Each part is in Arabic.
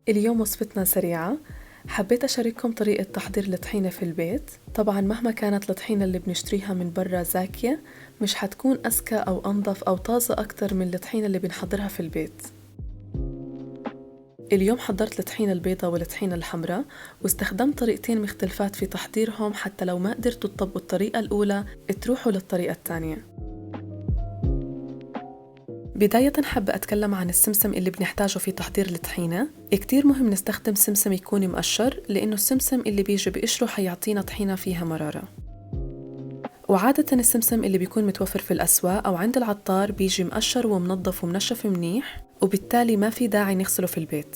اليوم وصفتنا سريعة. حبيت أشارككم طريقة تحضير الطحينة في البيت. طبعا مهما كانت الطحينة اللي بنشتريها من برا زاكية، مش حتكون أذكى أو أنظف أو طازة أكتر من الطحينة اللي بنحضرها في البيت. اليوم حضرت الطحينة البيضاء والطحينة الحمراء، واستخدمت طريقتين مختلفات في تحضيرهم حتى لو ما قدرتوا تطبقوا الطريقة الأولى تروحوا للطريقة الثانية. بداية حابة أتكلم عن السمسم اللي بنحتاجه في تحضير الطحينة. كتير مهم نستخدم سمسم يكون مقشر، لأنه السمسم اللي بيجي بقشره حيعطينا طحينة فيها مرارة. وعادة السمسم اللي بيكون متوفر في الأسواق أو عند العطار بيجي مقشر ومنظف ومنشف منيح، وبالتالي ما في داعي نغسله في البيت.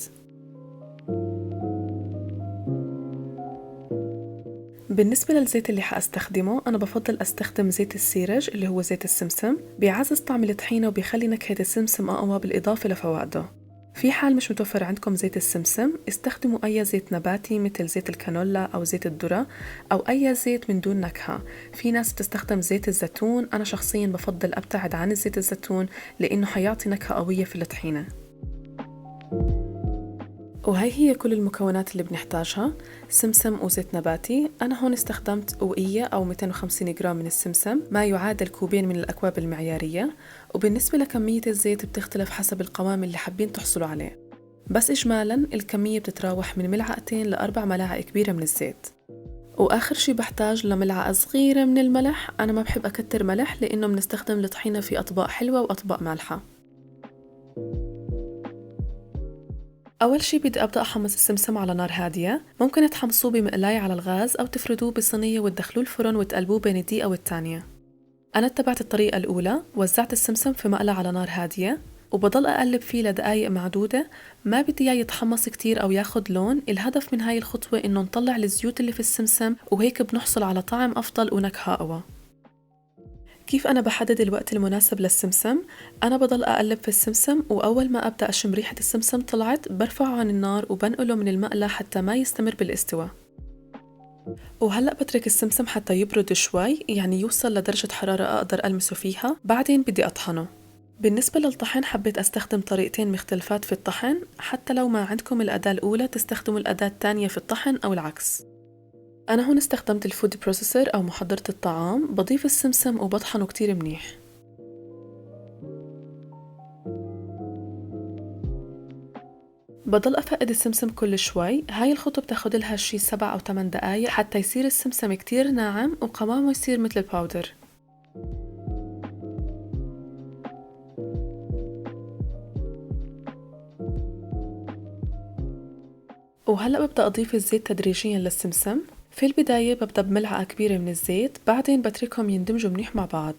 بالنسبة للزيت اللي حأستخدمه، أنا بفضل أستخدم زيت السيرج اللي هو زيت السمسم، بيعزز طعم الطحينة وبيخلي نكهة السمسم أقوى بالإضافة لفوائده. في حال مش متوفر عندكم زيت السمسم، استخدموا أي زيت نباتي مثل زيت الكانولا أو زيت الذرة أو أي زيت من دون نكهة. في ناس بتستخدم زيت الزيتون، أنا شخصيا بفضل أبتعد عن زيت الزيتون لأنه حيعطي نكهة قوية في الطحينة. وهي هي كل المكونات اللي بنحتاجها: سمسم وزيت نباتي. أنا هون استخدمت وقية أو 250 جرام من السمسم، ما يعادل كوبين من الأكواب المعيارية. وبالنسبة لكمية الزيت بتختلف حسب القوام اللي حابين تحصلوا عليه، بس إجمالاً الكمية بتتراوح من ملعقتين لأربع ملاعق كبيرة من الزيت. وآخر شي بحتاج لملعقة صغيرة من الملح. أنا ما بحب أكتر ملح لأنه بنستخدم الطحينة في أطباق حلوة وأطباق مالحة. أول شي بدي أبدأ أحمص السمسم على نار هادية. ممكن تحمصوه بمقلاية على الغاز أو تفردوه بصينية وتدخلوه الفرن وتقلبوه بين الدقيقة والتانية. أنا اتبعت الطريقة الأولى، وزعت السمسم في مقلاة على نار هادية وبضل أقلب فيه لدقايق معدودة. ما بدي إياه يتحمص كتير أو ياخد لون. الهدف من هاي الخطوة إنه نطلع الزيوت اللي في السمسم، وهيك بنحصل على طعم أفضل ونكهة أقوى. كيف أنا بحدد الوقت المناسب للسمسم؟ أنا بضل أقلب في السمسم، وأول ما أبدأ أشم ريحة السمسم طلعت برفعه عن النار وبنقله من المقلة حتى ما يستمر بالاستواء. وهلأ بترك السمسم حتى يبرد شوي، يعني يوصل لدرجة حرارة أقدر ألمسه فيها، بعدين بدي أطحنه. بالنسبة للطحن حبيت أستخدم طريقتين مختلفات في الطحن. حتى لو ما عندكم الأداة الأولى تستخدموا الأداة الثانية في الطحن أو العكس. أنا هون استخدمت الفود بروسيسور أو محضرة الطعام. بضيف السمسم وبطحنه كتير منيح. بضل أفقد السمسم كل شوي. هاي الخطوة بتاخد لها شي 7 أو 8 دقايق حتى يصير السمسم كتير ناعم وقوامه يصير مثل الباودر. وهلأ ببدأ أضيف الزيت تدريجيا للسمسم. في البداية ببدأ بملعقة كبيرة من الزيت، بعدين بتركهم يندمجوا منيح مع بعض.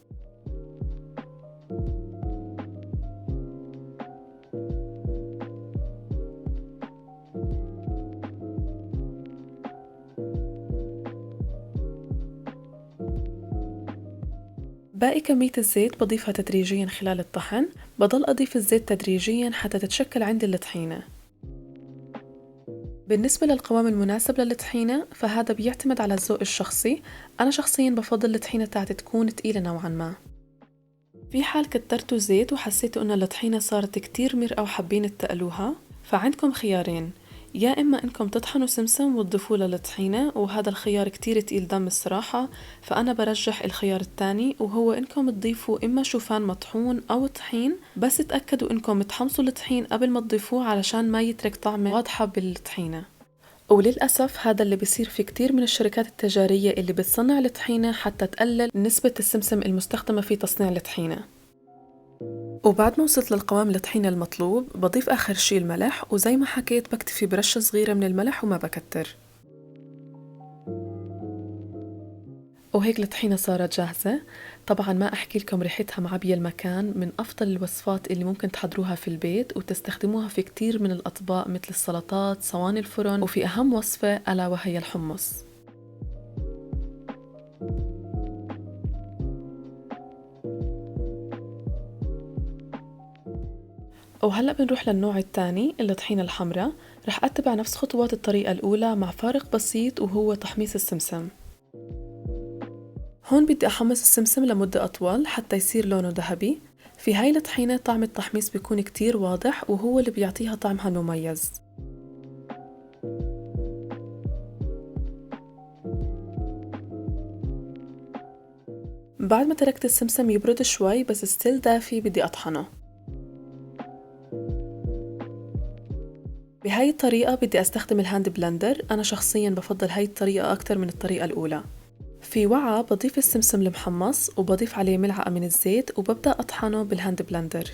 باقي كمية الزيت بضيفها تدريجيا خلال الطحن. بضل أضيف الزيت تدريجيا حتى تتشكل عندي الطحينة. بالنسبة للقوام المناسب للطحينة فهذا بيعتمد على الذوق الشخصي. أنا شخصيا بفضل الطحينة تاعتي تكون تقيلة نوعا ما. في حال كترتوا زيت وحسيتوا إنه الطحينة صارت كتير مرقة وحابين تقلوها، فعندكم خيارين: يا إما إنكم تطحنوا سمسم وتضيفوه للطحينة، وهذا الخيار كتير تقيل دم الصراحة، فأنا برجح الخيار التاني، وهو إنكم تضيفوا إما شوفان مطحون أو طحين. بس تأكدوا إنكم تحمصوا الطحين قبل ما تضيفوه علشان ما يترك طعمة واضحة بالطحينة. وللأسف هذا اللي بيصير في كتير من الشركات التجارية اللي بتصنع الطحينة حتى تقلل نسبة السمسم المستخدمة في تصنيع الطحينة. وبعد ما وصلت للقوام الطحينة المطلوب بضيف آخر شي الملح، وزي ما حكيت بكتفي برشة صغيرة من الملح وما بكتر. وهيك الطحينة صارت جاهزة. طبعا ما أحكي لكم ريحتها معبية المكان. من أفضل الوصفات اللي ممكن تحضروها في البيت وتستخدموها في كتير من الأطباق مثل السلطات، صواني الفرن، وفي أهم وصفة ألا وهي الحمص. وهلأ بنروح للنوع الثاني، الطحينة الحمراء. رح أتبع نفس خطوات الطريقة الأولى مع فارق بسيط، وهو تحميص السمسم. هون بدي أحمص السمسم لمدة أطول حتى يصير لونه ذهبي. في هاي الطحينة طعم التحميص بيكون كتير واضح، وهو اللي بيعطيها طعمها المميز. بعد ما تركت السمسم يبرد شوي بس ستيل دافي بدي أطحنه. بهاي الطريقة بدي أستخدم الهاند بلندر. أنا شخصياً بفضل هاي الطريقة أكتر من الطريقة الأولى. في وعاء بضيف السمسم المحمص وبضيف عليه ملعقة من الزيت وببدأ أطحنه بالهاند بلندر.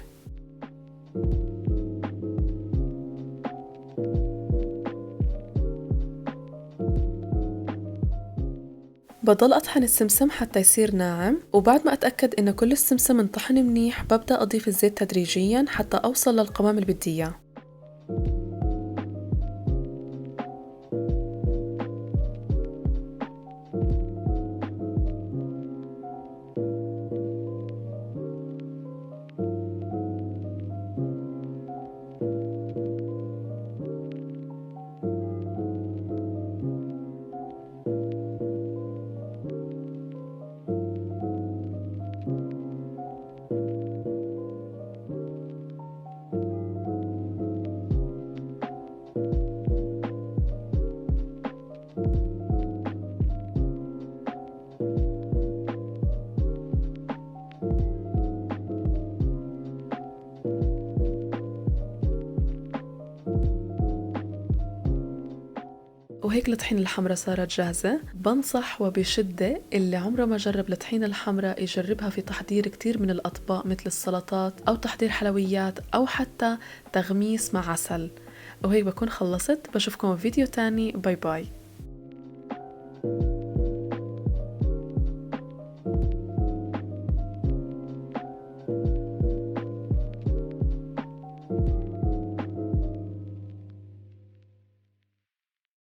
بضل أطحن السمسم حتى يصير ناعم، وبعد ما أتأكد إنه كل السمسم انطحن منيح ببدأ أضيف الزيت تدريجياً حتى أوصل للقوام اللي بدي إياه. وهيك الطحينة الحمرا صارت جاهزة. بنصح وبشدة اللي عمره ما جرب الطحينة الحمرا يجربها في تحضير كتير من الأطباق مثل السلطات أو تحضير حلويات أو حتى تغميس مع عسل. وهيك بكون خلصت، بشوفكم في فيديو تاني. باي باي.